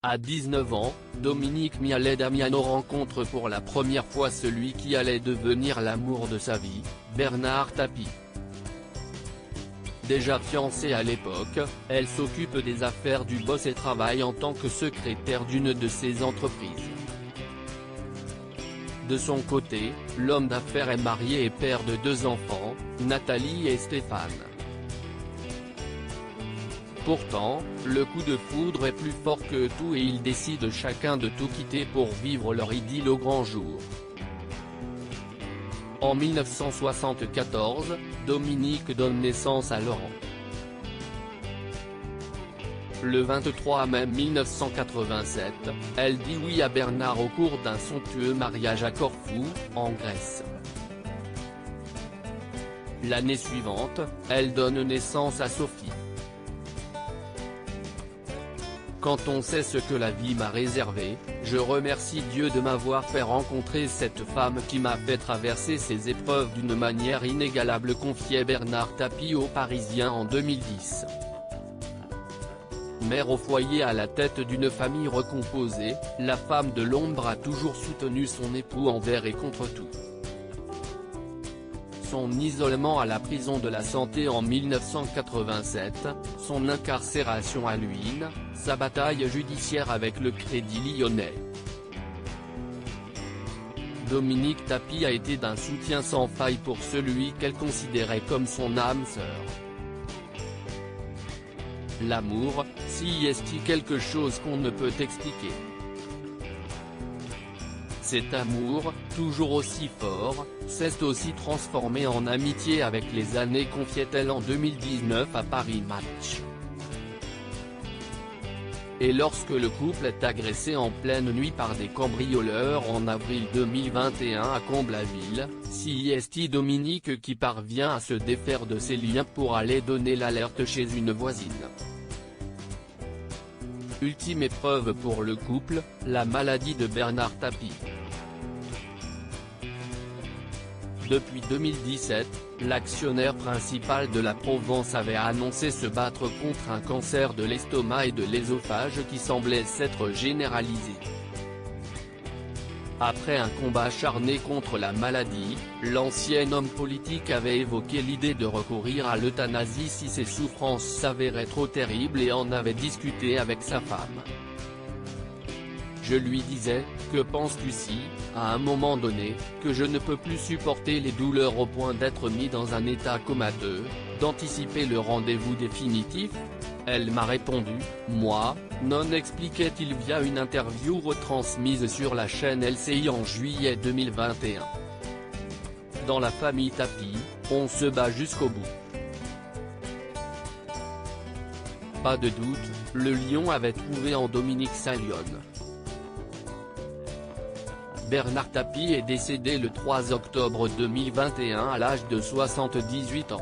À 19 ans, Dominique Mialet Damiano rencontre pour la première fois celui qui allait devenir l'amour de sa vie, Bernard Tapie. Déjà fiancée à l'époque, elle s'occupe des affaires du boss et travaille en tant que secrétaire d'une de ses entreprises. De son côté, l'homme d'affaires est marié et père de 2 enfants, Nathalie et Stéphane. Pourtant, le coup de foudre est plus fort que tout et ils décident chacun de tout quitter pour vivre leur idylle au grand jour. En 1974, Dominique donne naissance à Laurent. Le 23 mai 1987, elle dit oui à Bernard au cours d'un somptueux mariage à Corfou, en Grèce. L'année suivante, elle donne naissance à Sophie. Quand on sait ce que la vie m'a réservé, je remercie Dieu de m'avoir fait rencontrer cette femme qui m'a fait traverser ces épreuves d'une manière inégalable, confiait Bernard Tapie aux Parisiens en 2010. Mère au foyer à la tête d'une famille recomposée, la femme de l'ombre a toujours soutenu son époux envers et contre tout. Son isolement à la prison de la Santé en 1987, son incarcération à Luynes, sa bataille judiciaire avec le Crédit Lyonnais. Dominique Tapie a été d'un soutien sans faille pour celui qu'elle considérait comme son âme sœur. L'amour, si est-il quelque chose qu'on ne peut expliquer. Cet amour, toujours aussi fort, s'est aussi transformé en amitié avec les années, confiait-elle en 2019 à Paris Match. Et lorsque le couple est agressé en pleine nuit par des cambrioleurs en avril 2021 à Comble-la-Ville, c'est Dominique qui parvient à se défaire de ses liens pour aller donner l'alerte chez une voisine. Ultime épreuve pour le couple, la maladie de Bernard Tapie. Depuis 2017, l'actionnaire principal de la Provence avait annoncé se battre contre un cancer de l'estomac et de l'œsophage qui semblait s'être généralisé. Après un combat acharné contre la maladie, l'ancien homme politique avait évoqué l'idée de recourir à l'euthanasie si ses souffrances s'avéraient trop terribles et en avait discuté avec sa femme. Je lui disais, que penses-tu si, à un moment donné, que je ne peux plus supporter les douleurs au point d'être mis dans un état comateux, d'anticiper le rendez-vous définitif? Elle m'a répondu, moi, non, expliquait-il via une interview retransmise sur la chaîne LCI en juillet 2021. Dans la famille Tapie, on se bat jusqu'au bout. Pas de doute, le lion avait trouvé en Dominique sa lionne. Bernard Tapie est décédé le 3 octobre 2021 à l'âge de 78 ans.